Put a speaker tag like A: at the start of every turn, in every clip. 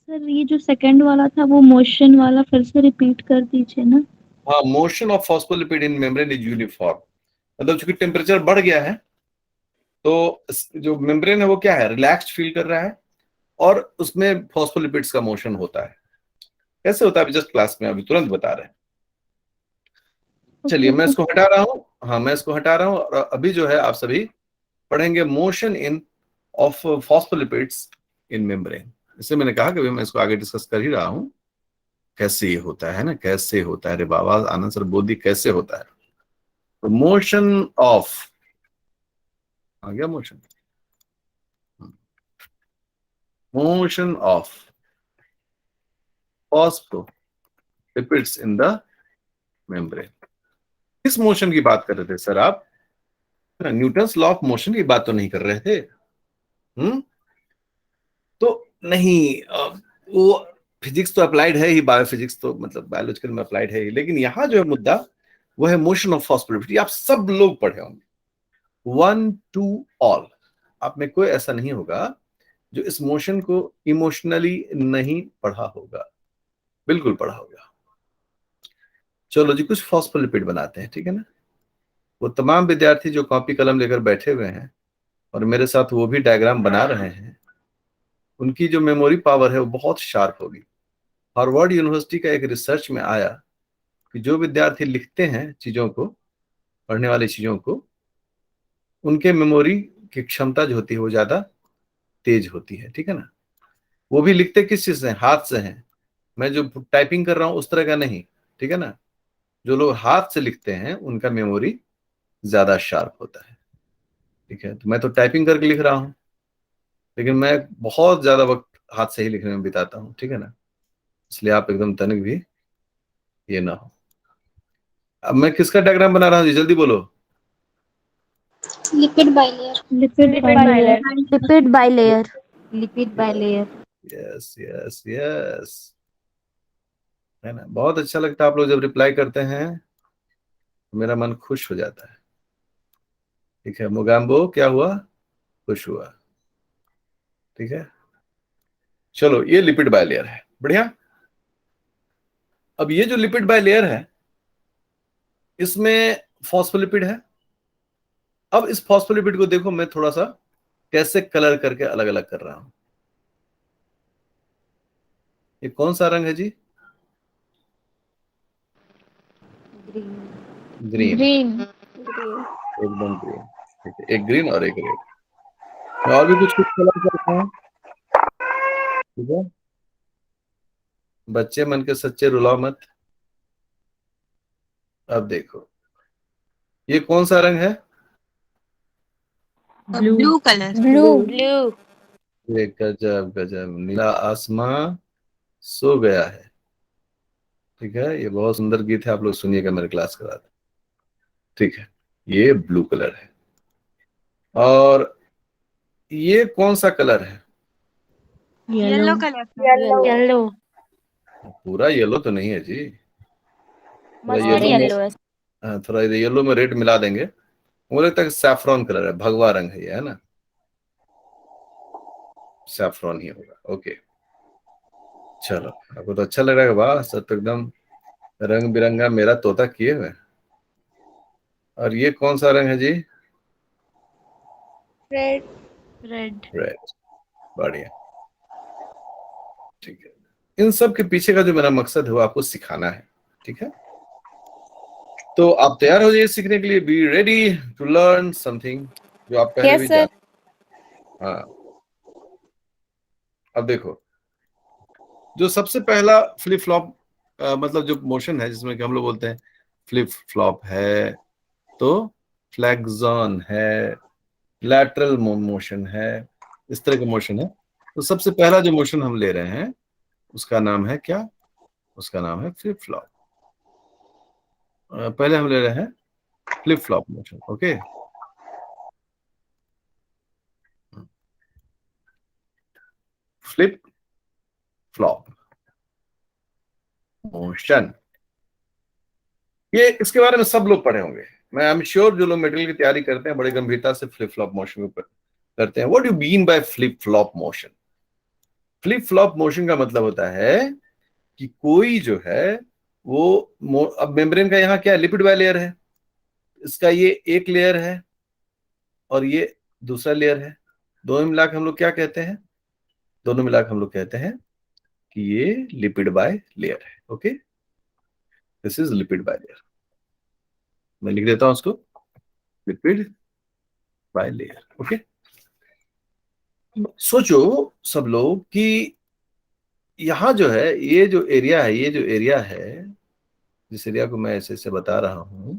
A: Sir ये जो second वाला था वो मोशन वाला फिर से रिपीट कर दीजिए ना।
B: हाँ, motion of phospholipid in membrane is uniform, मतलब चूंकि टेम्परेचर बढ़ गया है तो जो मेम्ब्रेन है वो क्या है, रिलैक्स्ड फील कर रहा है और उसमें फॉस्फोलिपिड्स का मोशन होता है। कैसे होता है अभी जस्ट क्लास में अभी तुरंत बता रहे हैं। चलिए मैं इसको हटा रहा हूँ, हाँ मैं इसको हटा रहा हूँ और अभी जो है आप सभी पढ़ेंगे motion in of phospholipids in membrane. इससे मैंने कहा कि मैं इसको आगे डिस्कस कर ही रहा हूँ, कैसे ये होता है ना, कैसे होता है। अरे बाबा आनंद सर बोल दी कैसे होता है। तो मोशन ऑफ, आ गया motion, motion of phospholipids in the membrane. किस मोशन की बात कर रहे थे सर आप? न्यूटन्स लॉ ऑफ मोशन की बात तो नहीं कर रहे थे? तो नहीं, वो फिजिक्स तो अप्लाइड है ही, बायोफिजिक्स तो मतलब बायोलॉजिकल में अप्लाइड है ही, लेकिन यहां जो है मुद्दा वो है मोशन ऑफ फॉस्फोलिपिड। आप सब लोग पढ़े होंगे, वन टू ऑल। आप में कोई ऐसा नहीं होगा जो इस मोशन को इमोशनली नहीं पढ़ा होगा, बिल्कुल पढ़ा होगा। चलो जी, कुछ फॉस्फोलिपिड बनाते हैं, ठीक है ना। वो तमाम विद्यार्थी जो कॉपी कलम लेकर बैठे हुए हैं और मेरे साथ वो भी डायग्राम बना रहे हैं, उनकी जो मेमोरी पावर है वो बहुत शार्प होगी। हार्वर्ड यूनिवर्सिटी का एक रिसर्च में आया कि जो विद्यार्थी लिखते हैं चीजों को, पढ़ने वाली चीजों को, उनके मेमोरी की क्षमता जो होती है वो ज्यादा तेज होती है, ठीक है ना। वो भी लिखते किस चीज से, हाथ से हैं। मैं जो टाइपिंग कर रहा हूं उस तरह का नहीं, ठीक है ना। जो लोग हाथ से लिखते हैं उनका मेमोरी ज्यादा शार्प होता है, ठीक है। तो मैं तो टाइपिंग करके लिख रहा हूं, लेकिन मैं बहुत ज्यादा वक्त हाथ से ही लिखने में बिताता हूँ, ठीक है ना। इसलिए आप एकदम तनिक भी ये ना हो। अब मैं किसका डायग्राम बना रहा हूँ जी, जल्दी बोलो।
C: Lipid bilayer.
A: Lipid bilayer.
D: Lipid bilayer. Lipid bilayer.
B: Yes yes yes, है ना। बहुत अच्छा लगता है आप लोग जब रिप्लाई करते हैं, मेरा मन खुश हो जाता है, ठीक है। मोगाम्बो क्या हुआ, खुश हुआ, ठीक है। चलो ये लिपिड बाइलेयर है, बढ़िया। अब ये जो लिपिड बाइलेयर है इसमें फॉस्फोलिपिड है। अब इस फॉस्फोलिपिड को देखो, मैं थोड़ा सा कैसे कलर करके अलग अलग कर रहा हूं। ये कौन सा रंग है जी? Green,
C: green.
B: एकदम ग्रीन, ठीक है। एक ग्रीन और एक रेड। और भी कुछ कुछ कलर करते हैं, ठीक है। बच्चे मन के सच्चे रुलाओ मत। अब देखो ये कौन सा रंग है?
D: Blue colour.
C: ब्लू।
B: ये गजब गजब, नीला आसमां सो गया है, ठीक है। ये बहुत सुंदर गीत है, आप लोग सुनिएगा मेरे क्लास के बाद, ठीक है। ये ब्लू कलर है। और ये कौन सा कलर है?
D: Yellow colour.
C: येलो।
B: पूरा येलो तो नहीं है जी, थोड़ा
D: मस्टर्ड
B: येलो में,
D: येलो है।
B: हाँ, थोड़ा येलो में रेड मिला देंगे। मुझे लगता है सैफरॉन कलर है, भगवा रंग है ये, है ना। सैफरॉन ही होगा, ओके। चलो आपको तो अच्छा लग रहा है, वाह सब तो एकदम रंग बिरंगा मेरा तोता किए हुए। और ये कौन सा रंग है जी?
C: रेड।
D: रेड।
B: रेड, बढ़िया, ठीक है। इन सब के पीछे का जो मेरा मकसद है वो आपको सिखाना है, ठीक है। तो आप तैयार हो जाइए सीखने के लिए, be ready to learn something जो आप पहले भी जानते। हाँ, अब देखो जो सबसे पहला फ्लिप फ्लॉप, मतलब जो मोशन है जिसमें कि हम लोग बोलते हैं फ्लिप फ्लॉप है, तो फ्लैक्सॉन है, लैटरल मोशन है, इस तरह का मोशन है। तो सबसे पहला जो मोशन हम ले रहे हैं उसका नाम है क्या? उसका नाम है फ्लिप फ्लॉप। पहले हम ले रहे हैं flip flop motion, okay. Flip flop motion, ये इसके बारे में सब लोग पढ़े होंगे। मैं आई एम श्योर जो लोग मेटेरियल की तैयारी करते हैं बड़े गंभीरता से फ्लिप फ्लॉप मोशन को करते हैं। What do mean by flip flop motion? Flip flop motion का मतलब होता है कि कोई जो है वो अब मेम्ब्रेन का यहाँ क्या है, लिपिड बाइलेयर है, इसका ये एक लेयर है और ये दूसरा लेयर है, दोनों मिलाकर हम लोग क्या कहते हैं, दोनों मिलाकर हम लोग कहते हैं कि ये लिपिड बाय लेयर है। Okay, this is lipid by layer. मैं लिख देता हूं उसको, लिपिड बाय लेयर। ओके, सोचो सब लोग कि यहां जो है, ये जो एरिया है, ये जो एरिया है, जिस एरिया को मैं ऐसे ऐसे बता रहा हूं,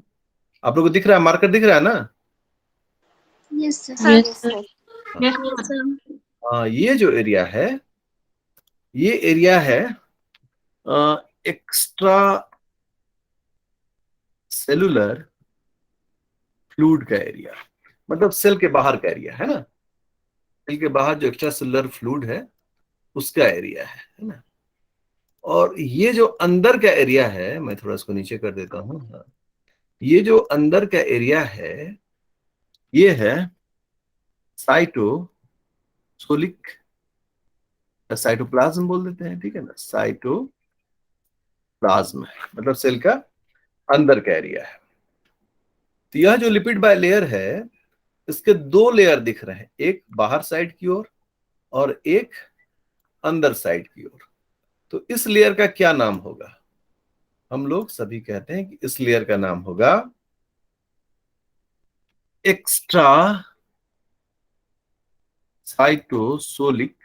B: आप लोगों को दिख रहा है, मार्कर दिख रहा है ना?
D: Yes sir.
B: ये जो एरिया है, ये एरिया है एक्स्ट्रा सेलुलर फ्लूइड का एरिया, मतलब सेल के बाहर का एरिया है ना, सेल के बाहर जो एक्स्ट्रा सेलुलर फ्लूइड है उसका एरिया है ना। और ये जो अंदर का एरिया है, मैं थोड़ा इसको नीचे कर देता हूं, ये जो अंदर का एरिया है ये है साइटोसोलिक, साइटोप्लाज्म बोल देते हैं, ठीक है ना, साइटोप्लाज्म मतलब सेल का अंदर का एरिया है। तो यह जो लिपिड बाय लेयर है, इसके दो लेयर दिख रहे हैं, एक बाहर साइड की ओर और एक अंदर साइड की ओर। तो इस लेयर का क्या नाम होगा? हम लोग सभी कहते हैं कि इस लेयर का नाम होगा एक्स्ट्रा साइटोसोलिक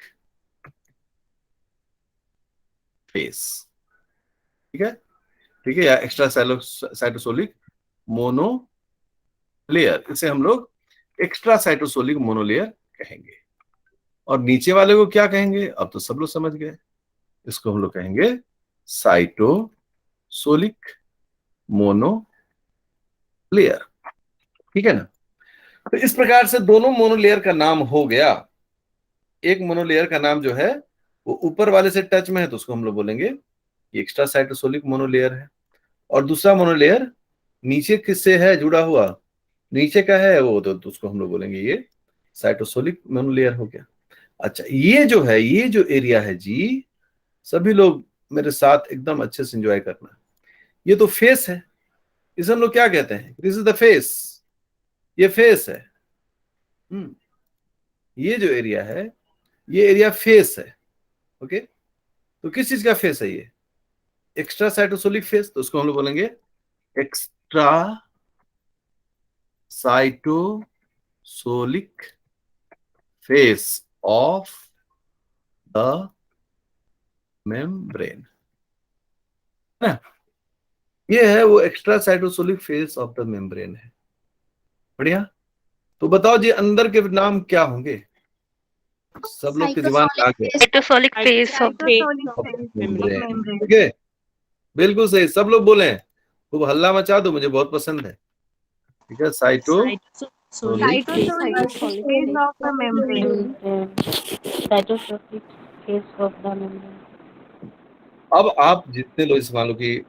B: फेस, ठीक है, ठीक है, या एक्स्ट्रा साइटोसोलिक मोनो लेयर, इसे हम लोग एक्स्ट्रा साइटोसोलिक मोनोलेयर कहेंगे। और नीचे वाले को क्या कहेंगे? अब तो सब लोग समझ गए, इसको हम लोग कहेंगे साइटोसोलिक मोनोलेयर, ठीक है ना। तो इस प्रकार से दोनों मोनोलेयर का नाम हो गया। एक मोनोलेयर का नाम जो है वो ऊपर वाले से टच में है तो उसको हम लोग बोलेंगे ये एक्स्ट्रा साइटोसोलिक मोनोलेयर है, और दूसरा मोनोलेयर नीचे किससे है जुड़ा हुआ, नीचे का है वो, तो उसको हम लोग बोलेंगे ये साइटोसोलिक मोनोलेयर हो गया। अच्छा, ये जो है, ये जो एरिया है जी, सभी लोग मेरे साथ एकदम अच्छे से एंजॉय करना, ये तो फेस है, इसे हम लोग क्या कहते हैं? दिस इज द फेस, ये फेस है। ये जो एरिया है ये एरिया फेस है। ओके, तो किस चीज का फेस है ये? एक्स्ट्रा साइटोसोलिक फेस, तो उसको हम लोग बोलेंगे extra cytosolic face of the membrane, है, ये है वो extra cytosolic face of the membrane है। बढ़िया, तो बताओ जी अंदर के नाम क्या होंगे? सब लोग के जुबान पे आ गया,
D: साइटोसोलिक फेस ऑफ
B: मेम्ब्रेन। ठीक है, बिल्कुल सही, सब लोग बोले, खूब हल्ला मचा दो, मुझे बहुत पसंद है। ठीक है, cytosolic
D: face of the membrane.
B: अब आप जितने लोग, इस मान लो कि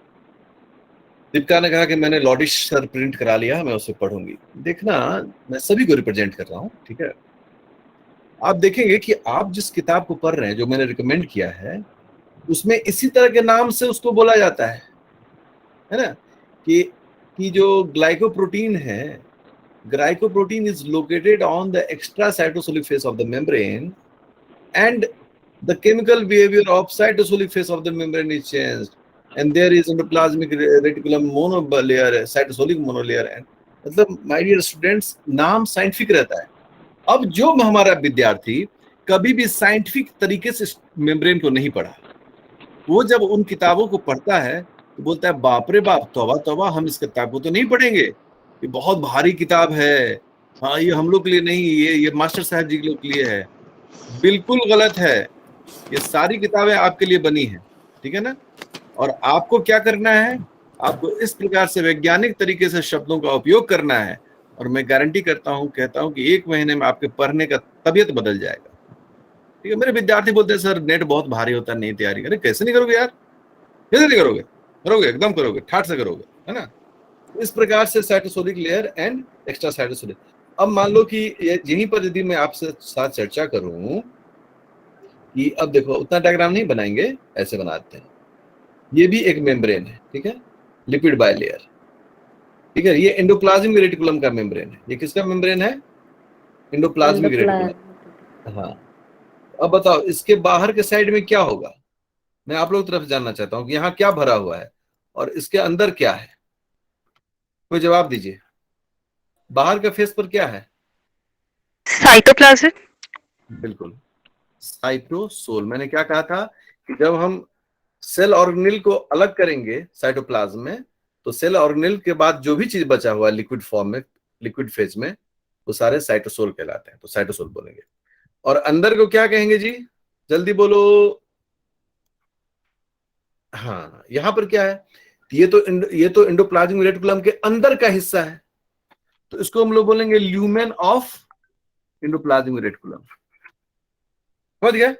B: दीपिका ने कहा कि मैंने लॉडिश सर प्रिंट करा लिया, मैं उसे पढ़ूंगी, देखना मैं सभी को रिप्रेजेंट कर रहा हूँ, ठीक है। आप देखेंगे कि आप जिस किताब को पढ़ रहे हैं, जो मैंने रिकमेंड किया है, उसमें इसी तरह के नाम से उसको बोला जाता है ना, कि जो ग्लाइकोप्रोटीन है, glycoprotein is located on the extra cytosolic face of the membrane and the chemical behavior of cytosolic phase of the membrane is changed and there is endoplasmic reticulum monolayer, cytosolic monolayer, and मतलब my dear students, नाम scientific रहता है। अब जो हमारा विद्यार्थी कभी भी साइंटिफिक तरीके से मेम्ब्रेन को नहीं पढ़ा, वो जब उन किताबों को पढ़ता है तो बोलता है बाप रे बाप, तौबा तौबा, हम इस किताब को तो नहीं पढ़ेंगे, ये बहुत भारी किताब है, हाँ ये हम लोग के लिए नहीं, ये मास्टर साहब जी के लोग के लिए है। बिल्कुल गलत है, ये सारी किताबें आपके लिए बनी हैं, ठीक है ना। और आपको क्या करना है? आपको इस प्रकार से वैज्ञानिक तरीके से शब्दों का उपयोग करना है, और मैं गारंटी करता हूं, कहता हूं कि 1 महीने में आपके पढ़ने का तबीयत बदल जाएगा, ठीक है। मेरे विद्यार्थी बोलते हैं सर नेट बहुत भारी होता है, नहीं तैयारी करे। कैसे नहीं करोगे यार, कैसे नहीं करोगे? करोगे, एकदम करोगे, ठाट से करोगे, है ना। इस प्रकार से cytosolic layer and extra cytosolic. अब मान लो कि यहीं पर यदि मैं आपसे साथ चर्चा करूं कि अब देखो उतना डायग्राम नहीं बनाएंगे, ऐसे बनाते हैं। ये भी एक मेम्ब्रेन है, ठीक है, लिपिड बाइलेयर, ठीक है। ये एंडोप्लाज्मिक रेटिकुलम का मेम्ब्रेन है। ये किसका मेम्ब्रेन है? Endoplasmic reticulum. हाँ, अब बताओ इसके बाहर के साइड में क्या होगा? मैं आप लोग तरफ जानना चाहता हूँ कि यहाँ क्या भरा हुआ है और इसके अंदर क्या है। कोई जवाब दीजिए, बाहर के फेस पर क्या है?
D: साइटोप्लाज्म।
B: बिल्कुल, साइटोसोल। मैंने क्या कहा था कि जब हम सेल ऑर्गेनेल को अलग करेंगे साइटोप्लाज्म में, तो सेल ऑर्गेनेल के बाद जो भी चीज बचा हुआ है लिक्विड फॉर्म में, लिक्विड फेज में, वो सारे साइटोसोल कहलाते हैं। तो साइटोसोल बोलेंगे। और अंदर को क्या कहेंगे जी? जल्दी बोलो। हाँ, यहां पर क्या है? ये तो एंडोप्लाज्मिक रेटिकुलम के अंदर का हिस्सा है, तो इसको हम लोग बोलेंगे ल्यूमेन ऑफ एंडोप्लाज्मिक रेटिकुलम। समझ गया?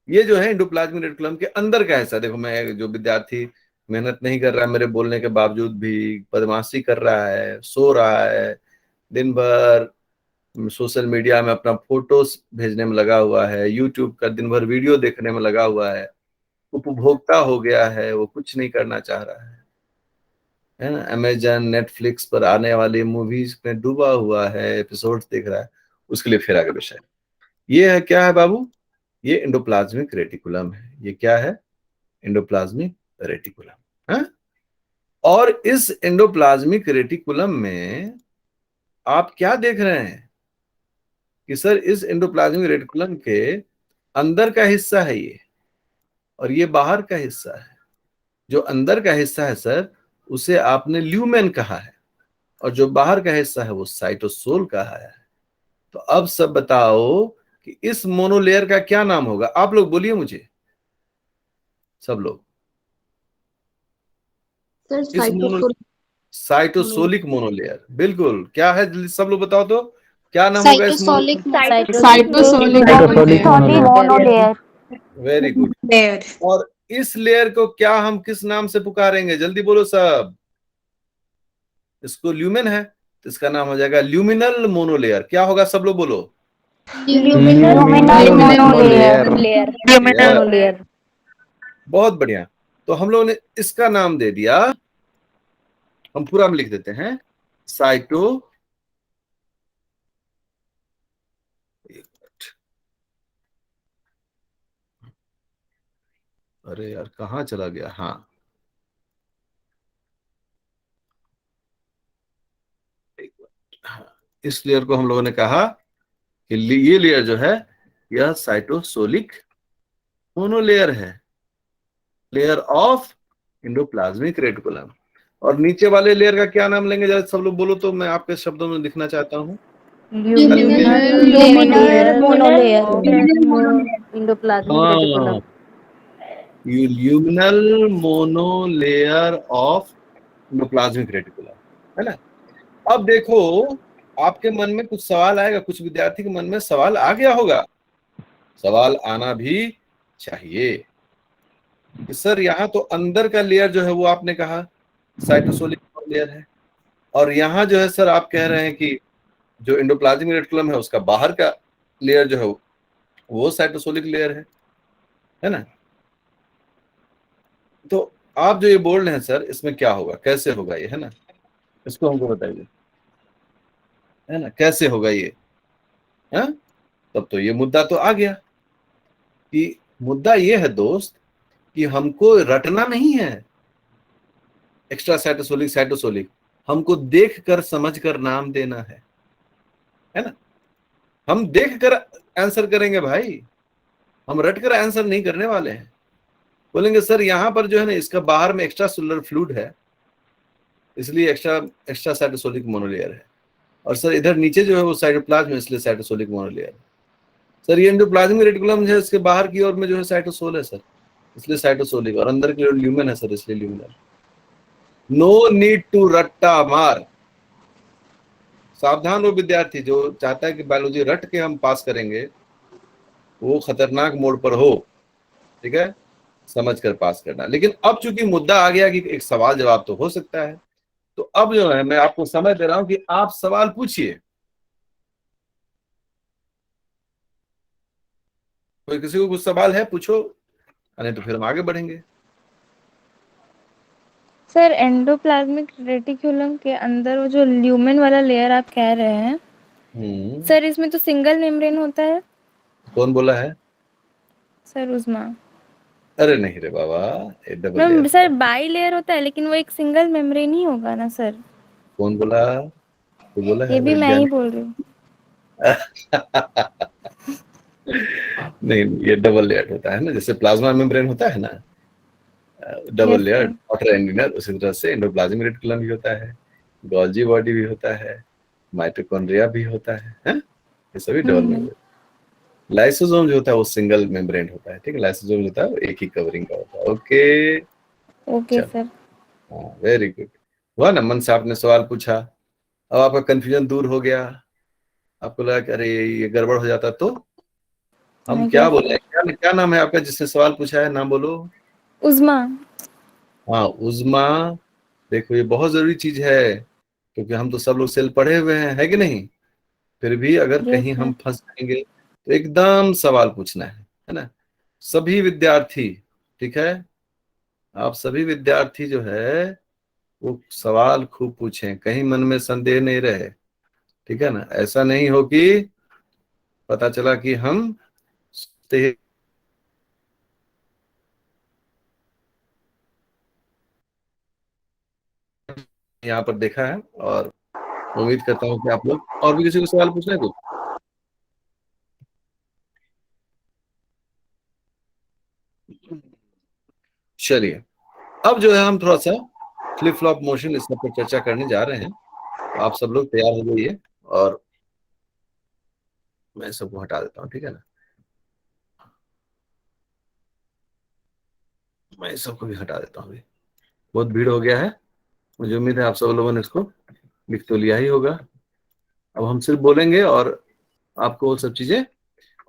B: ये जो है एंडोप्लाज्मिक रेटिकुलम के अंदर का हिस्सा। देखो, मैं जो विद्यार्थी मेहनत नहीं कर रहा है मेरे बोलने के बावजूद भी, बदमाशी कर रहा है, सो रहा है, दिन भर सोशल मीडिया में अपना फोटोज भेजने में लगा हुआ है, यूट्यूब का दिन भर वीडियो देखने में लगा हुआ है, उपभोक्ता हो गया है, वो कुछ नहीं करना चाह रहा है ना, अमेजन नेटफ्लिक्स पर आने वाली मूवीज में डूबा हुआ है, एपिसोड्स देख रहा है, उसके लिए फिर आगे विषय। ये है क्या है बाबू? ये एंडोप्लाज्मिक रेटिकुलम है। ये क्या है? Endoplasmic reticulum. हाँ? और इस एंडोप्लाज्मिक रेटिकुलम में आप क्या देख रहे हैं कि सर इस एंडोप्लाज्मिक रेटिकुलम के अंदर का हिस्सा है ये, और ये बाहर का हिस्सा है। जो अंदर का हिस्सा है सर, उसे आपने ल्यूमेन कहा है, और जो बाहर का हिस्सा है वो साइटोसोल कहा है। तो अब सब बताओ कि इस मोनोलेयर का क्या नाम होगा? आप लोग बोलिए मुझे, सब लोग। इस साइटोसोलिक मोनोलेयर, बिल्कुल। क्या है जल्दी सब लोग बताओ तो, क्या नाम होगा इस
C: साइटोसोलिक मोनोलेयर।
B: Very good. और इस लेयर को क्या हम किस नाम से पुकारेंगे? जल्दी बोलो सब। इसको ल्यूमेन है तो इसका नाम हो जाएगा ल्यूमिनल मोनोलेयर। क्या होगा? सब लोग बोलो।
C: मोनोलेयर।
B: बहुत बढ़िया। तो हम लोगों ने इसका नाम दे दिया, हम पूरा में लिख देते हैं, साइटो, अरे यार कहाँ चला गया? हाँ, इस लेयर को हम लोगों ने कहा कि ये लेयर जो है यह साइटोसोलिक मोनोलेयर है, लेयर ऑफ एंडोप्लाज्मिक रेटिकुलम। और नीचे वाले लेयर का क्या नाम लेंगे? जरा सब लोग बोलो तो, मैं आपके शब्दों में लिखना चाहता हूँ। Luminal monolayer of endoplasmic reticulum, है ना? अब देखो, आपके मन में कुछ सवाल आएगा, कुछ विद्यार्थी के मन में सवाल आ गया होगा, सवाल आना भी चाहिए कि सर यहाँ तो अंदर का लेयर जो है वो आपने कहा साइटोसोलिक लेयर है, और यहाँ जो है सर आप कह रहे हैं कि जो एंडोप्लाज्मिक रेटिकुलम है उसका बाहर का लेयर जो है वो साइटोसोलिक लेयर है ना? तो आप जो ये बोल रहे हैं सर, इसमें क्या होगा, कैसे होगा ये, है ना? इसको हमको बताइए, है ना, कैसे होगा ये? है? तब तो ये मुद्दा तो आ गया कि मुद्दा ये है दोस्त कि हमको रटना नहीं है एक्स्ट्रा साइटोसोलिक साइटोसोलिक, हमको देख कर समझ कर नाम देना है ना? हम देख कर आंसर करेंगे भाई, हम रट कर आंसर नहीं करने वाले हैं। बोलेंगे सर यहाँ पर जो है ना इसका बाहर में एक्स्ट्रा सेलुलर फ्लूइड है, इसलिए एक्स्ट्रा साइटोसोलिक मोनोलेयर है, और सर इधर नीचे जो है वो साइटोप्लाज्म है, इसलिए साइटोसोलिक मोनोलेयर है। सर ये एंडोप्लाज्मिक रेटिकुलम है, इसके बाहर की ओर में जो है साइटोसोल है सर, इसलिए साइटोसोलिक, और अंदर की ओर ल्यूमेन है सर, इसलिए ल्यूमिनल। नो नीड टू रट्टा मार। सावधान हो विद्यार्थी, जो चाहता है कि बायोलॉजी रट के हम पास करेंगे वो खतरनाक मोड़ पर हो, ठीक है? समझ कर पास करना। लेकिन अब चूंकि मुद्दा आ गया कि एक सवाल जवाब तो हो सकता है, तो अब जो है मैं आपको समय दे रहा हूं कि आप सवाल पूछिए। कोई किसी को कुछ सवाल है पूछो, नहीं तो फिर हम आगे बढ़ेंगे।
C: सर एंडोप्लाज्मिक रेटिकुलम के अंदर वो जो ल्यूमेन वाला लेयर आप कह रहे हैं, सर इसमें तो सिंगल मेम्ब्रेन होता है।
B: कौन बोला है?
C: सर उस्मा।
B: अरे नहीं रे बाबा, ये double
C: ma'am
B: layer
C: sir by layer होता है, लेकिन वो एक सिंगल मेम्ब्रेन ही होगा ना सर?
B: कौन बोला? तो बोला
C: ये
B: है
C: भी मैं ही
B: वैज्ञानिक।
C: बोल रही हूँ।
B: नहीं, ये डबल लेयर होता है ना, जैसे प्लाज्मा मेम्ब्रेन होता है ना, double
C: Yes,
B: layer
C: sir.
B: Water एंटीनर, उसी तरह से एंडोप्लाज्मिक रेटिकुलम भी होता है, गोल्जी बॉडी भी होता है, माइटोकॉन्ड्रिया भी होता है, ये सभी डबल मेम्ब्रेन। लाइसोसोम जो होता है वो सिंगल मेम्ब्रेन होता है, ठीक है। लाइसोसोम जो होता है वो एक ही कवरिंग का होता है। Okay,
C: okay sir.
B: हाँ, वेरी गुड। हुआ ना, मन से आपने सवाल पूछा, अब आपका कंफ्यूजन दूर हो गया। आपको लगा कि अरे ये गड़बड़ हो जाता तो हम क्या
C: Yes,
B: बोले?
C: sir.
B: क्या नाम है आपका जिसने सवाल पूछा है? नाम बोलो।
C: उस्मा।
B: हाँ, उज़मा। देखो ये बहुत जरूरी चीज है, क्योंकि हम तो सब लोग सेल पढ़े हुए हैं, है कि नहीं? फिर भी अगर
C: Yes,
B: कहीं
C: sir.
B: हम फंस जाएंगे तो एकदम सवाल पूछना है ना। सभी विद्यार्थी, ठीक है, आप सभी विद्यार्थी जो है वो सवाल खूब पूछें, कहीं मन में संदेह नहीं रहे, ठीक है ना। ऐसा नहीं हो कि पता चला कि हम यहाँ पर देखा है, और उम्मीद करता हूँ कि आप लोग और भी किसी को सवाल पूछना है कुछ। चलिए, अब जो है हम थोड़ा सा फ्लिप फ्लॉप मोशन इस पर चर्चा करने जा रहे हैं, तो आप सब लोग तैयार हो जाइए, और मैं सबको हटा देता हूँ, ठीक है ना। मैं सबको भी हटा देता हूँ, अभी बहुत भीड़ हो गया है। मुझे उम्मीद है आप सब लोगों ने इसको लिख तो लिया ही होगा। अब हम सिर्फ बोलेंगे और आपको वो सब चीजें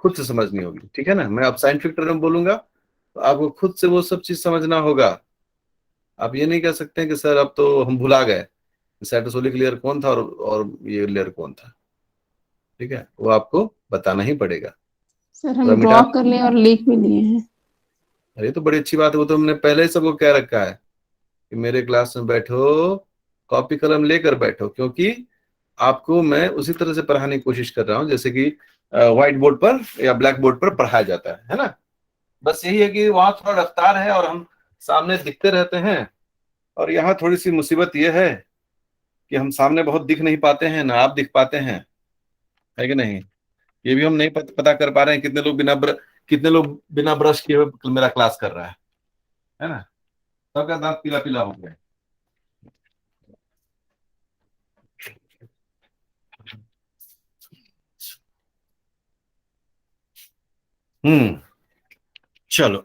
B: खुद से समझनी होगी, ठीक है ना। मैं अब साइंटिफिक टर्म में बोलूंगा तो आपको खुद से वो सब चीज समझना होगा। आप ये नहीं कह सकते कि सर अब तो हम भुला गए साइटोसोलिक लेयर कौन था और ये लेयर कौन था, ठीक है, वो आपको बताना ही पड़ेगा।
E: सर
B: तो
E: हम
B: मिटा,
E: ड्रॉ कर लिए और लिख भी लिए हैं।
B: अरे तो बड़ी अच्छी बात है, वो तो हमने पहले ही सबको कह रखा है कि मेरे क्लास में बैठो, कॉपी कलम लेकर बैठो, क्योंकि आपको मैं उसी तरह से पढ़ाने की कोशिश कर रहा हूँ जैसे कि व्हाइट बोर्ड पर या ब्लैक बोर्ड पर पढ़ाया जाता है ना। बस यही है कि वहां थोड़ा रफ्तार है और हम सामने दिखते रहते हैं, और यहाँ थोड़ी सी मुसीबत यह है कि हम सामने बहुत दिख नहीं पाते हैं, ना आप दिख पाते हैं, है कि नहीं। ये भी हम नहीं पता कर पा रहे हैं कितने लोग बिना ब्रश किए हुए मेरा क्लास कर रहा है ना। सबका दांत पीला पीला हो गया। चलो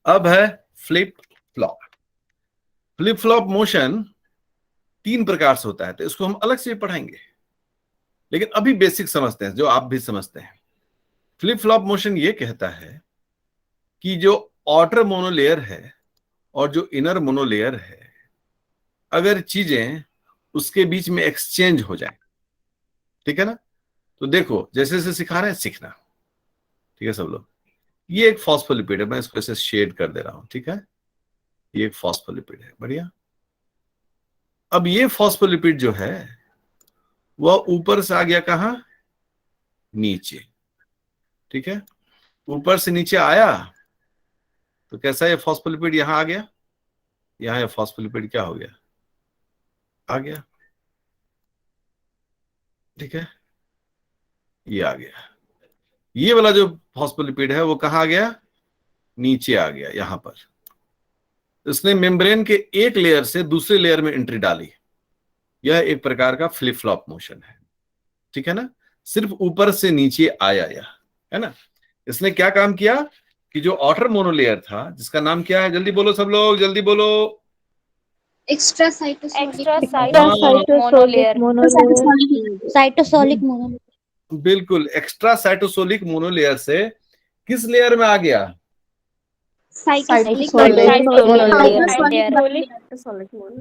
B: अब है flip flop. Flip flop motion 3 प्रकार से होता है, तो इसको हम अलग से पढ़ाएंगे, लेकिन अभी बेसिक समझते हैं जो आप भी समझते हैं। फ्लिप फ्लॉप मोशन ये कहता है कि जो आउटर मोनोलेयर है और जो इनर मोनोलेयर है, अगर चीजें उसके बीच में एक्सचेंज हो जाए, ठीक है ना। तो देखो जैसे जैसे सिखा रहे हैं सीखना, ठीक है सब लोग। ये एक फॉस्फोलिपिड है, मैं इसको ऐसे शेड कर दे रहा हूं, ठीक है। ये एक फॉस्फोलिपिड है, बढ़िया। अब ये फॉस्फोलिपिड जो है वह ऊपर से आ गया कहां? नीचे, ठीक है। ऊपर से नीचे आया तो कैसा ये फॉस्फोलिपिड यहां आ गया, यहां ये फॉस्फोलिपिड क्या हो गया? आ गया, ठीक है, ये आ गया। ये वाला जो फॉस्फोलिपिड है वो कहां आ गया? नीचे आ गया, यहां पर। इसने मेम्ब्रेन के एक लेयर से दूसरे लेयर में एंट्री डाली। यह एक प्रकार का फ्लिप फ्लॉप मोशन है, ठीक है ना। सिर्फ ऊपर से नीचे आया यह, है ना। इसने क्या काम किया कि जो आउटर मोनोलेयर था, जिसका नाम क्या है, जल्दी बोलो सब लोग, जल्दी बोलो।
F: Extra cytosolic
A: cytosolic monolayer.
F: Cytosolic monolayer.
B: बिल्कुल, एक्स्ट्रा साइटोसोलिक मोनोलेयर से किस लेयर में आ गया?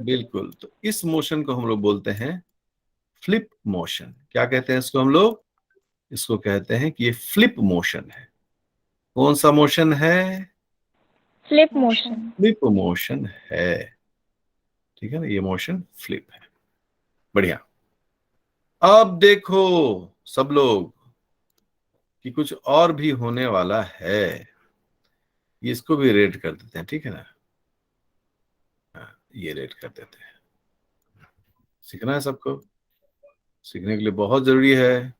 B: बिल्कुल, तो इस मोशन को हम लोग बोलते हैं फ्लिप मोशन। क्या कहते हैं इसको हम लोग? इसको कहते हैं कि ये फ्लिप मोशन है, कौन सा मोशन है?
C: Flip motion.
B: फ्लिप मोशन है, ठीक है ना, ये मोशन फ्लिप है। बढ़िया। अब देखो सब लोग कि कुछ और भी होने वाला है, इसको भी रेड कर देते हैं, ठीक है ना। ये रेड कर देते हैं। सीखना है सबको, सीखने के लिए बहुत जरूरी है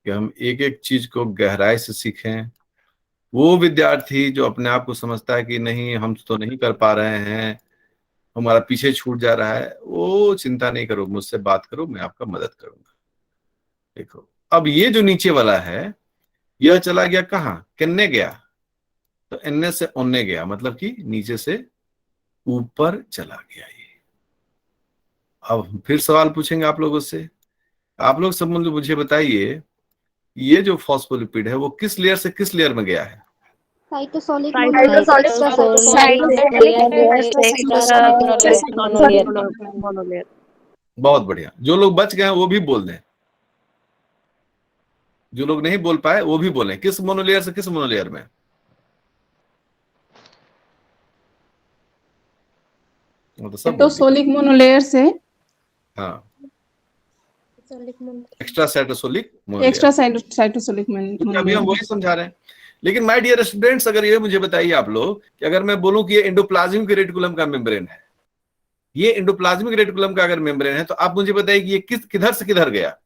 B: कि हम एक एक चीज को गहराई से सीखें। वो विद्यार्थी जो अपने आप को समझता है कि नहीं हम तो नहीं कर पा रहे हैं, हमारा पीछे छूट जा रहा है, वो चिंता नहीं करो, मुझसे बात करो, मैं आपका मदद करूंगा। देखो अब ये जो नीचे वाला है, यह चला गया कहाँ? किन्ने गया? तो एन्ने से ओन्ने गया, मतलब कि नीचे से ऊपर चला गया ये। अब फिर सवाल पूछेंगे आप लोगों से। आप लोग सब मुझे बताइए, ये जो फॉस्फोलिपिड है वो किस लेयर से किस लेयर में गया है?
F: Cytosolic
D: monolayer.
B: बहुत बढ़िया। जो लोग बच गए हैं वो भी बोल दें, जो लोग नहीं बोल पाए वो भी बोलें, किस मोनोलेयर से किस मोनोलेयर में? तो सब
E: साइटोसोलिक मोनोलेयर से
B: हाँ, एक्स्ट्रा साइटोसोलिक
E: एक्स्ट्रा साइटोसोलिक
B: अभी हम वही समझा रहे हैं। लेकिन माय डियर स्टूडेंट्स, अगर ये मुझे बताइए आप लोग कि अगर मैं बोलूं कि ये एंडोप्लाज्मिक रेटिकुलम का मेम्ब्रेन है, ये एंडोप्लाज्मिक रेटिकुलम का अगर मेम्ब्रेन है, तो आप मुझे बताइए कि ये किधर से किधर गया?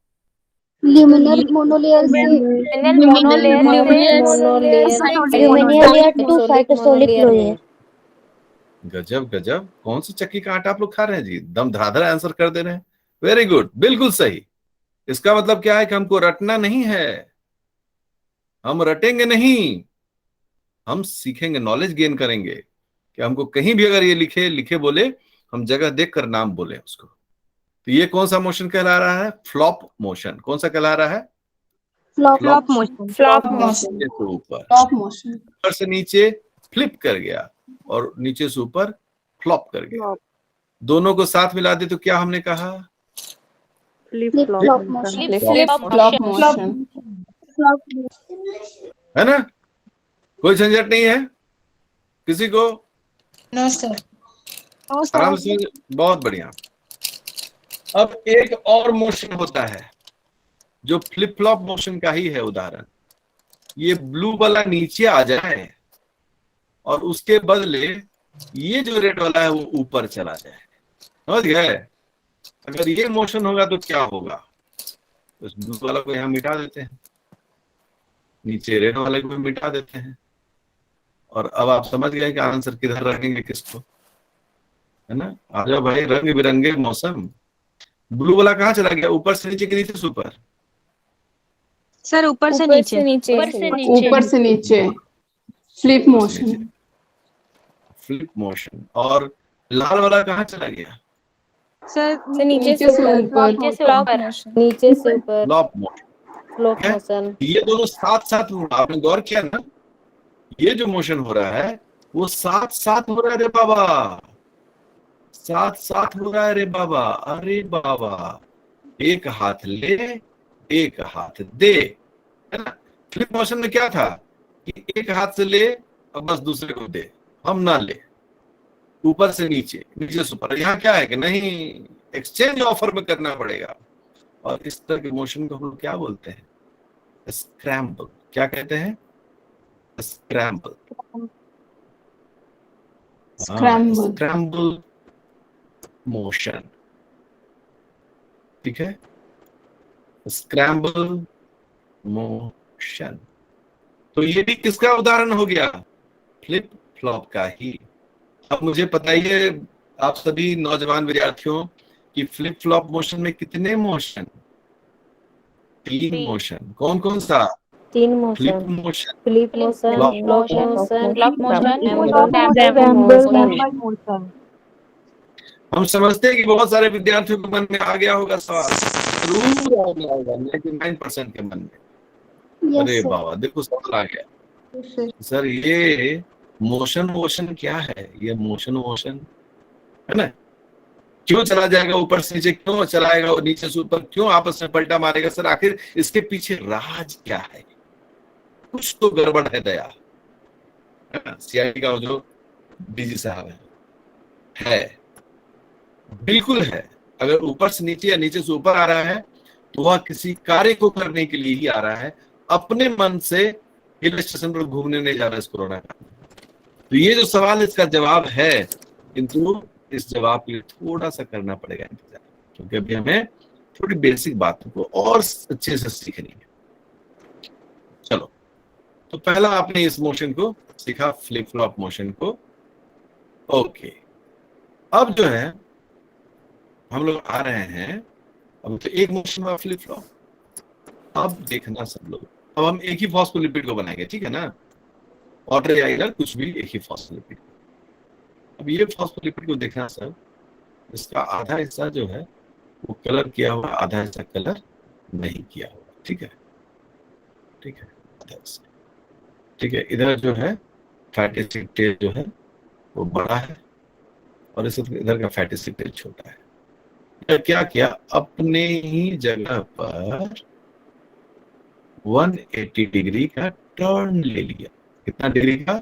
F: ल्यूमिनर मोनोलेयर से टू साइटोसोलिक लोयर।
B: गजब गजब, कौन सी चक्की का आटा आप लोग खा रहे हैं जी, दम धड़ाधड़ आंसर कर दे रहे हैं। वेरी गुड, बिल्कुल सही। इसका मतलब क्या है कि हमको रटना नहीं है, हम रटेंगे नहीं, हम सीखेंगे, नॉलेज गेन करेंगे कि हमको कहीं भी अगर ये लिखे बोले, हम जगह देखकर नाम बोले उसको। तो ये कौन सा मोशन कहला रहा है? Flop motion. कौन सा कहला रहा है?
F: Flop motion.
C: Flop motion.
B: ऊपर से नीचे फ्लिप कर गया और नीचे से ऊपर फ्लॉप कर गया। दोनों को साथ मिला दे तो क्या हमने कहा?
F: Flop motion.
B: है ना? कोई झंझट नहीं है किसी को?
F: No sir.
B: आराम से, बहुत बढ़िया। अब एक और मोशन होता है जो फ्लिप फ्लॉप मोशन का ही है उदाहरण। ये ब्लू वाला नीचे आ जाए और उसके बदले ये जो रेड वाला है वो ऊपर चला जाए, समझ गए? अगर ये मोशन होगा तो क्या होगा? तो ब्लू वाला को यहाँ मिटा देते हैं, नीचे रेड वाले को भी मिटा देते हैं, और अब आप समझ गए कि आंसर किधर रखेंगे, किसको, है ना? आ जाओ भाई, रंग बिरंगे मौसम। ब्लू वाला कहाँ चला गया? ऊपर से नीचे कि नीचे से ऊपर?
D: सर ऊपर से नीचे।
E: Flip motion.
B: Flip motion. और लाल वाला कहाँ चला गया?
D: सर
E: नीचे से ऊपर।
B: Flop motion. ये दोनों साथ साथ, आपने गौर किया ना, ये जो मोशन हो रहा है वो साथ साथ हो रहा है रे बाबा, साथ साथ हो रहा है रे बाबा। अरे बाबा, एक हाथ ले एक हाथ दे, है ना? फ्लिप मोशन में क्या था कि एक हाथ से ले और बस दूसरे को दे, हम ना ले, ऊपर से नीचे, नीचे से ऊपर। यहाँ क्या है कि नहीं, एक्सचेंज ऑफर में करना पड़ेगा। और इस तरह के मोशन को हम लोग क्या बोलते हैं? स्क्रैम्बल। क्या कहते हैं? स्क्रैम्बल। स्क्रैम्बल मोशन, ठीक है? Scramble motion. तो ये भी किसका उदाहरण हो गया? फ्लिप फ्लॉप का ही। अब मुझे बताइए आप सभी नौजवान विद्यार्थियों कि फ्लिप फ्लॉप मोशन में कितने मोशन? 3 मोशन। कौन कौन सा?
G: 3 motion.
B: Flip motion,
G: flip motion, flop motion,
D: motion.
B: हम समझते हैं कि बहुत सारे विद्यार्थियों के मन में आ गया होगा सवाल, जरूर आ गया होगा 99% के मन में। अरे बाबा, देखो सवाल आ गया। सर ये मोशन क्या है? ये मोशन है ना, क्यों चला जाएगा ऊपर से नीचे, क्यों चलाएगा और नीचे से ऊपर, क्यों आपस में पलटा मारेगा? सर आखिर इसके पीछे राज क्या है? कुछ तो गड़बड़ है दया, है ना? सीआईडी का जो डीजी साहब है, बिल्कुल है। अगर ऊपर से नीचे या नीचे से ऊपर आ रहा है तो वह किसी कार्य को करने के लिए ही आ रहा है, अपने मन से हिल स्टेशन पर घूमने नहीं जा रहा है इस कोरोना का। तो ये जो सवाल इसका जवाब है, किंतु इस जवाब के लिए थोड़ा सा करना पड़ेगा इंतजार, क्योंकि अभी हमें थोड़ी बेसिक बातों को और अच्छे से सीखनी है। चलो, तो पहला आपने इस मोशन को सीखा, फ्लिप फ्लॉप मोशन को। ओके, अब जो है हम लोग आ रहे हैं, अब तो एक मोशन हुआ फ्लिप फ्लॉप। अब देखना सब लोग, अब हम एक ही फॉस्फोलिपिड को बनाएंगे, ठीक है ना? वाटर या एयर कुछ भी, एक ही फॉस्फोलिपिड। अब ये फॉस्फोलिपिड को देखना सर, इसका आधा हिस्सा जो है वो कलर किया हुआ, आधा हिस्सा कलर नहीं किया हुआ, ठीक है? ठीक है, ठीक है। इधर जो है फैटी एसिड टेल जो है वो बड़ा है और इधर का फैटी एसिड टेल छोटा है। क्या किया, अपने ही जगह पर 180 डिग्री का टर्न ले लिया। कितना डिग्री का?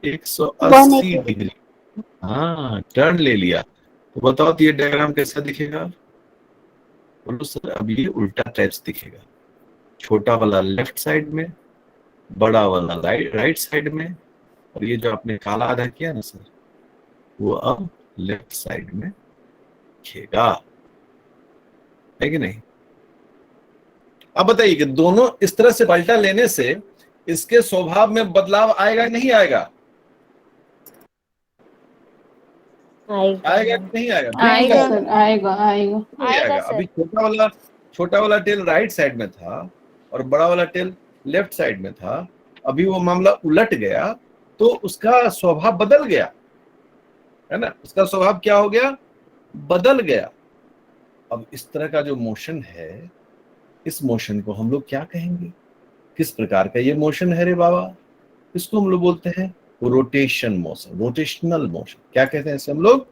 B: 180 डिग्री। हाँ, टर्न ले लिया। तो बताओ तो ये डायग्राम कैसा दिखेगा? बोलो सर, अब ये उल्टा टाइप्स दिखेगा। छोटा वाला लेफ्ट साइड में, बड़ा वाला राइट साइड में, और ये जो आपने काला आधा किया ना सर, वो अब लेफ्ट साइड में दिखेगा, है कि नहीं? अब बताइए कि दोनों इस तरह से पलटा लेने से इसके स्वभाव में बदलाव आएगा नहीं आएगा? आएगा कि नहीं आएगा?
E: आएगा सर, आएगा आएगा
B: आएगा। अभी छोटा वाला टेल राइट साइड में था और बड़ा वाला टेल लेफ्ट साइड में था। अभी वो मामला उलट गया तो उसका स्वभाव बदल गया, है ना? उसका स्वभाव क्या हो गया? बदल गया। अब इस तरह का जो मोशन है, इस मोशन को हम लोग क्या कहेंगे? किस प्रकार का ये मोशन है रे बाबा? इसको हम लोग बोलते हैं रोटेशन मोशन, रोटेशनल मोशन। क्या कहते हैं इसे हम लोग?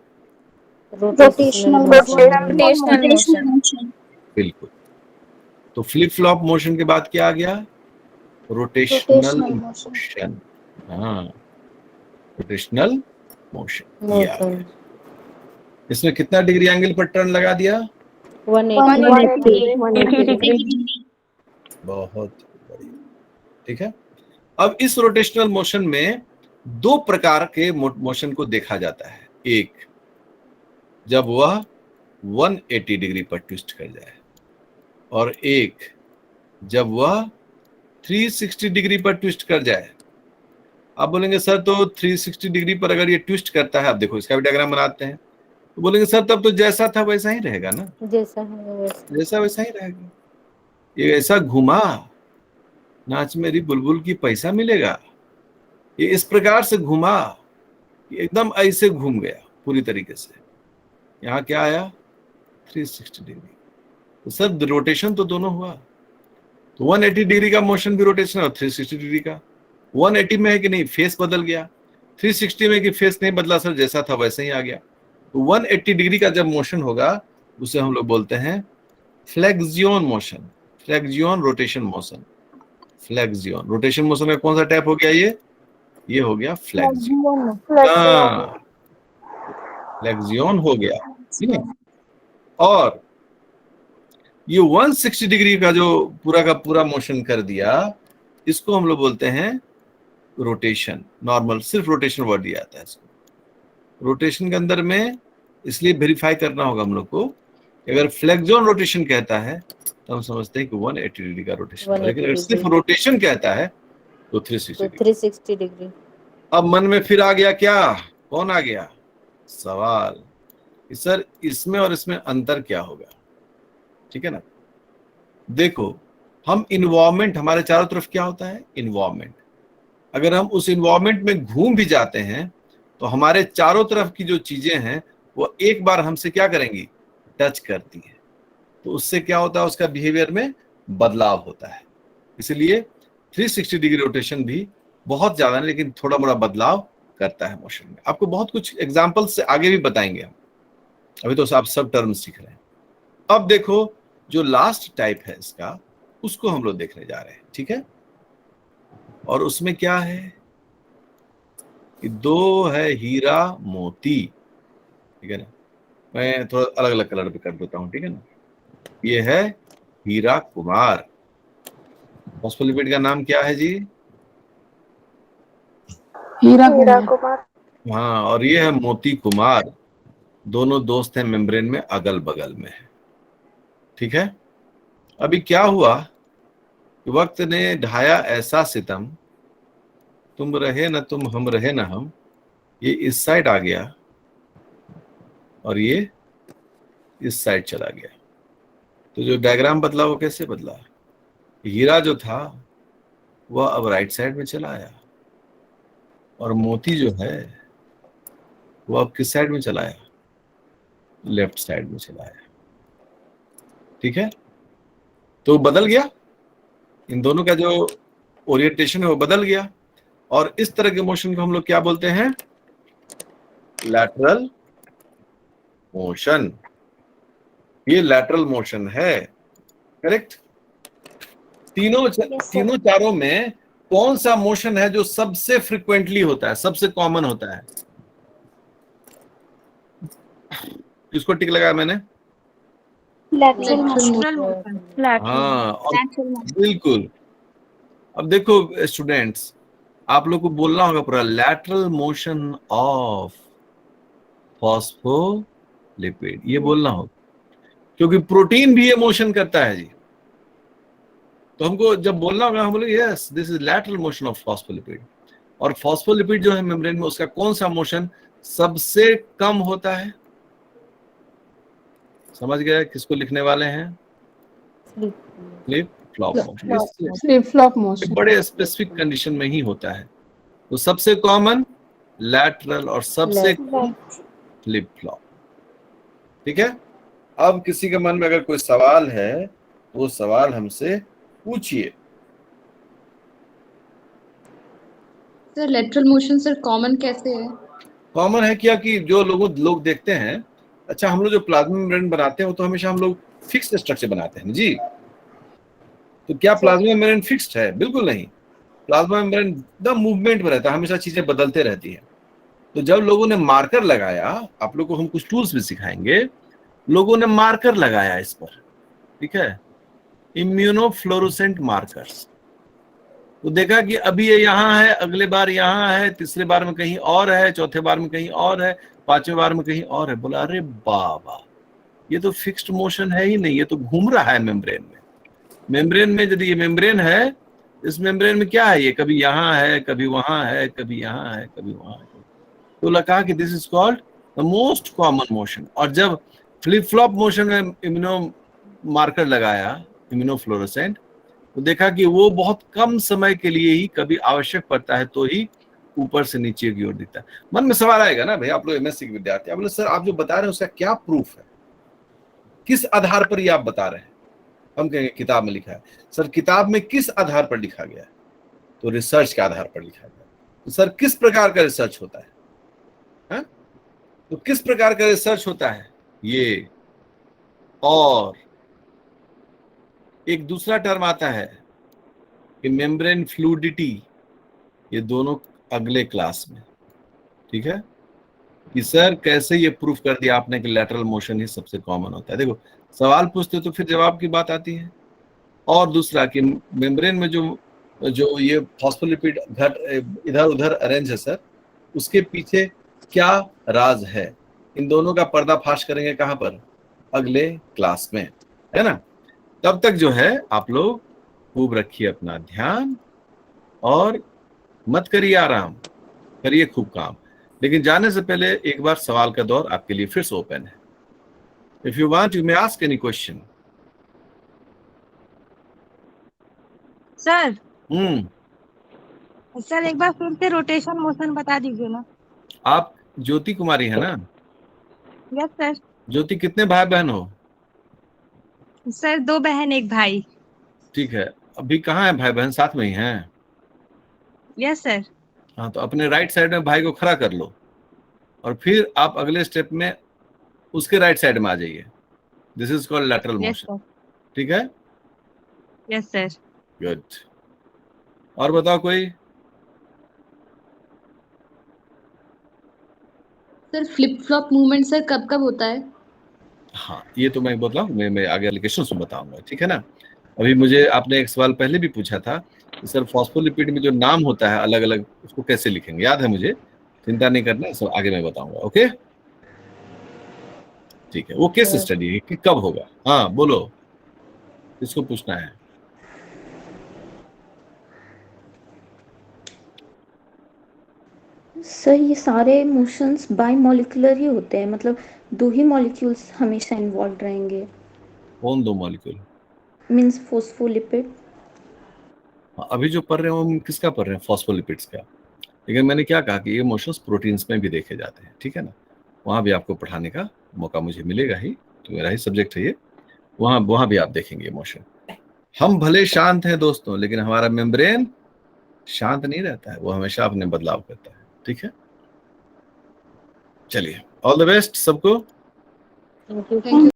F: Rotational
C: motion.
B: बिल्कुल। तो फ्लिप फ्लॉप मोशन के बाद क्या आ गया? Rotational motion. हाँ, रोटेशनल मोशन। इसमें कितना डिग्री एंगल पर टर्न लगा दिया?
G: 180।
B: बहुत बढ़िया, ठीक है। अब इस रोटेशनल मोशन में दो प्रकार के मोशन को देखा जाता है। एक, जब वह 180 डिग्री पर ट्विस्ट कर जाए, और एक जब वह 360 डिग्री पर ट्विस्ट कर जाए। आप बोलेंगे सर तो 360 डिग्री पर अगर ये ट्विस्ट करता है, आप देखो इसका भी डायग्राम बनाते हैं, तो बोलेंगे सर तब तो जैसा था वैसा ही रहेगा ना? जैसा वैसा ही रहेगा। ये ऐसा घुमा, नाच मेरी बुलबुल की पैसा मिलेगा। ये इस प्रकार से घुमा, एकदम ऐसे घूम गया पूरी तरीके से। यहाँ क्या आया? 360 डिग्री। तो सर रोटेशन तो दोनों हुआ। तो 180 डिग्री का मोशन भी रोटेशन और 360 डिग्री का। 180 में है कि नहीं, फेस बदल गया। 360 में कि फेस नहीं बदला सर, जैसा था वैसे ही आ गया। तो 180 डिग्री का जब मोशन होगा उसे हम लोग बोलते हैं flexion motion, flexion rotation motion. Flexion rotation motion का कौन सा टाइप हो गया? ये हो गया फ्लेक्सियन। फ्लेक्सियन हो गया, ठीक है। और ये 160 डिग्री का जो पूरा का पूरा मोशन कर दिया, इसको हम लोग बोलते हैं रोटेशन। नॉर्मल सिर्फ रोटेशन वर्ड दिया जाता है इसको। रोटेशन के अंदर में इसलिए वेरीफाई करना होगा हम लोग को, अगर फ्लेक्सियन रोटेशन कहता है तो हम समझते हैं कि 180 डिग्री का रोटेशन, लेकिन अगर सिर्फ रोटेशन कहता है तो 360
G: डिग्री।
B: अब मन में फिर आ गया क्या? कौन आ गया सवाल कि सर इसमें और इसमें अंतर क्या होगा? ठीक है ना। देखो, हम इन्वायरमेंट, हमारे चारों तरफ क्या होता है? इन्वायरमेंट। अगर हम उस इन्वायरमेंट में घूम भी जाते हैं तो हमारे चारों तरफ की जो चीजें हैं वो एक बार हमसे क्या करेंगी? टच करती है। तो उससे क्या होता है? उसका बिहेवियर में बदलाव होता है। इसलिए 360 डिग्री रोटेशन भी बहुत ज्यादा नहीं, लेकिन थोड़ा मोड़ा बदलाव करता है मोशन में। आपको बहुत कुछ एग्जाम्पल से आगे भी बताएंगे हम, अभी तो आप सब टर्म सीख रहे हैं। अब देखो, जो लास्ट टाइप है इसका, उसको हम लोग देखने जा रहे हैं, ठीक है। और उसमें क्या है कि दो है हीरा मोती, ठीक है ना। मैं थोड़ा अलग अलग कलर पे कर देता हूं, ठीक है ना। ये है हीरा कुमार, फॉस्फोलिपिड का नाम क्या है जी?
E: हीरा कुमार।
B: हाँ, और ये है मोती कुमार। दोनों दोस्त हैं, मेम्ब्रेन में अगल बगल में है, ठीक है। अभी क्या हुआ, वक्त ने ढाया ऐसा सितम, तुम रहे न तुम हम रहे न हम, ये इस साइड आ गया और ये इस साइड चला गया। तो जो डायग्राम बदला वो कैसे बदला? हीरा जो था वह अब राइट साइड में चला आया और मोती जो है वो अब किस साइड में चला आया? लेफ्ट साइड में चला आया, ठीक है। तो बदल गया, इन दोनों का जो ओरिएंटेशन है वो बदल गया। और इस तरह के मोशन को हम लोग क्या बोलते हैं? Lateral motion. ये लैटरल मोशन है, करेक्ट। तीनों चारों में कौन सा मोशन है जो सबसे फ्रिक्वेंटली होता है, सबसे कॉमन होता है? किसको टिक लगाया मैंने?
D: Lateral motion.
B: हाँ, और बिल्कुल। अब देखो स्टूडेंट्स, आप लोग को बोलना होगा पूरा लैटरल मोशन ऑफ फॉस्फोलिपिड, ये बोलना होगा, क्योंकि प्रोटीन भी ये मोशन करता है जी। तो हमको जब बोलना होगा हम बोलेंगे yes this is lateral motion of phospholipid. और फॉस्फोलिपिड जो है मेम्ब्रेन में, उसका कौन सा मोशन सबसे कम होता है? समझ गए किसको लिखने वाले हैं? Flip flop motion.
E: Flip flop motion
B: बड़े स्पेसिफिक कंडीशन में ही होता है। तो सबसे कॉमन लैटरल और सबसे कम फ्लिप फ्लॉप, ठीक है। अब किसी के मन में अगर कोई सवाल है तो वो सवाल हमसे पूछिए।
H: Sir lateral motion sir common कैसे है?
B: कॉमन है क्या कि जो लोग देखते हैं, अच्छा हम लोग जो प्लाज्मा मेम्ब्रेन बनाते हैं वो तो हमेशा हम लोग फिक्स्ड स्ट्रक्चर बनाते हैं जी। तो क्या प्लाज्मा मेम्ब्रेन फिक्स्ड है? बिल्कुल नहीं। प्लाज्मा मेम्ब्रेन एकदम मूवमेंट में रहता है, हमेशा चीजें बदलते रहती हैं। तो जब लोगों ने मार्कर लगाया, आप लोग को हम कुछ टूल्स भी सिखाएंगे, लोगों ने मार्कर लगाया इस पर, ठीक है, इम्यूनोफ्लोरोसेंट मार्कर्स। तो देखा कि अभी ये यहाँ है, अगले बार यहाँ है, तीसरे बार में कहीं और है, चौथे बार में कहीं और है, पांचवें बार में कहीं और है। बोला अरे बाबा, ये तो फिक्स्ड मोशन है ही नहीं, ये तो घूम रहा है मेम्ब्रेन में। मेम्ब्रेन में यदि ये मेम्ब्रेन है, इस मेम्ब्रेन में क्या है? ये कभी यहाँ है, कभी वहां है, कभी यहाँ है, कभी वहां है। तो लगा कि this is called the most common motion. और जब फ्लिप फ्लॉप मोशन में इम्यूनो मार्कर लगाया, इम्यूनोफ्लोरोसेंट, तो देखा कि वो बहुत कम समय के लिए ही कभी आवश्यक पड़ता है तो ही ऊपर से नीचे की ओर दिखता है। मन में सवाल आएगा ना, भाई आप लोग एमएससी के विद्यार्थी, आप बोले सर आप जो बता रहे हैं उसका क्या प्रूफ है, किस आधार पर ये आप बता रहे हैं? हम कहेंगे किताब में लिखा है। सर किताब में किस आधार पर लिखा गया है? तो रिसर्च के आधार पर लिखा गया। तो सर किस प्रकार का रिसर्च होता है? तो किस प्रकार का रिसर्च होता है? ये और एक दूसरा टर्म आता है कि मेम्ब्रेन फ्लूइडिटी, ये दोनों अगले क्लास में, ठीक है, कि सर कैसे ये प्रूफ कर दिया आपने कि लैटरल मोशन ही सबसे कॉमन होता है। देखो सवाल पूछते तो फिर जवाब की बात आती है। और दूसरा कि मेम्ब्रेन में जो ये फॉस्फोलिपिड इधर उधर अरेंज है सर, उसके पीछे क्या राज है? इन दोनों का पर्दाफाश करेंगे कहां पर? अगले क्लास में, है ना। तब तक जो है आप लोग खूब रखिए अपना ध्यान और मत करिए आराम, करिए खूब काम। लेकिन जाने से पहले एक बार सवाल का दौर आपके लिए फिर से ओपन है। If you want you may ask any question.
D: Sir sir एक बार फिर से रोटेशन मोशन बता दीजिए ना।
B: आप ज्योति कुमारी है ना?
D: Yes sir.
B: ज्योति कितने भाई बहन हो?
D: सर 2 बहन 1 भाई।
B: ठीक है, अभी कहाँ है भाई बहन? साथ में ही हैं?
D: Yes sir.
B: हाँ, तो अपने राइट साइड में भाई को खड़ा कर लो और फिर आप अगले स्टेप में उसके राइट साइड में आ जाइए। This is called lateral motion, ठीक है?
D: Yes sir.
B: गुड। और बताओ कोई?
H: Sir flip flop movement sir कब कब होता है?
B: हाँ, ये तो मैं बोल रहा हूँ, मैं आगे एप्लीकेशन में बताऊंगा, ठीक है ना। अभी मुझे आपने एक सवाल पहले भी पूछा था कि सर फॉस्फोलिपिड में जो नाम होता है अलग अलग, उसको कैसे लिखेंगे, याद है मुझे, चिंता नहीं करना, सब आगे मैं बताऊंगा। ओके, ठीक है। वो केस स्टडी है कि कब होगा। हाँ बोलो, किसको पूछना है?
F: सर ये सारे मोशंस बाई मॉलिक्यूलर ही होते हैं, मतलब दो ही मॉलिक्यूल्स हमेशा इन्वॉल्व रहेंगे।
B: कौन दो मॉलिक्यूल?
F: Means phospholipid.
B: अभी जो पढ़ रहे हो हम किसका पढ़ रहे हैं? फॉस्फोलिपिड्स का। लेकिन मैंने क्या कहा कि ये मोशंस प्रोटीन्स में भी देखे जाते हैं, ठीक है ना। वहां भी आपको पढ़ाने का मौका मुझे मिलेगा ही, तो मेरा ही सब्जेक्ट है ये। वहां भी आप देखेंगे मोशन। हम भले शांत हैं दोस्तों, लेकिन हमारा मेम्ब्रेन शांत नहीं रहता है, वो हमेशा अपने बदलाव करता है, ठीक है। चलिए, ऑल द बेस्ट सबको।
G: Thank you.
H: Thank you.